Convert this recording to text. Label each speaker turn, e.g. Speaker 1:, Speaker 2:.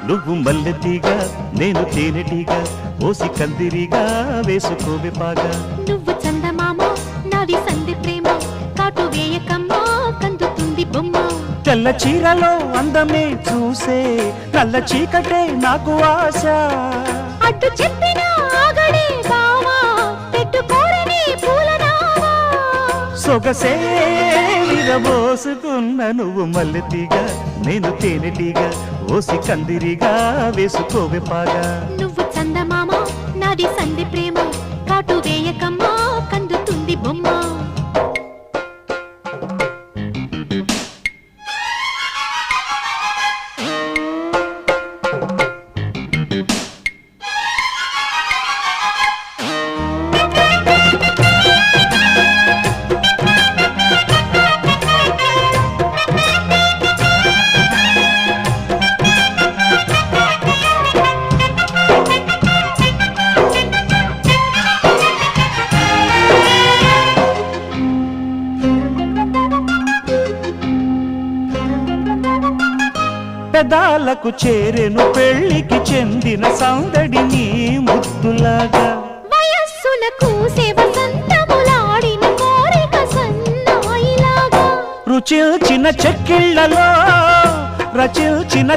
Speaker 1: నువ్వు మల్లెతీగా నేను తేనెటీగా ఓసి కందిరిగా వేసుకోవే పాగా
Speaker 2: నువ్వు చందమామ నాది సంధి ప్రేమ కాటు వేయకమ్మా కందుతుంది బొమ్మ
Speaker 1: తెల్ల చీరలో అందమే చూసే నల్ల చీకటే నాకు ఆశ
Speaker 2: అడ్డు చెప్పిన ఆగడే బావా పెట్టుకోరని పూలనావా
Speaker 1: సొగసే విరబోసుకున్న నువ్వు మల్లెతీగా నేను తేనెటీగా ఓసి కందిరిగా వేసుకోవే పాగా
Speaker 2: నువ్వు చందమామ నాది సంధి ప్రేమ కాటు వేయకమ్మా కందుతుంది బొమ్మ
Speaker 1: పెదాలకు చేరెను పెళ్లికి చెందిన సందడి నీ ముద్దులాగా
Speaker 2: వయస్సులకు వసంతములాడిన కోరిక సన్నాయిలాగా
Speaker 1: రుచిల్చిన చెక్కిళ్లలో రచిల్చిన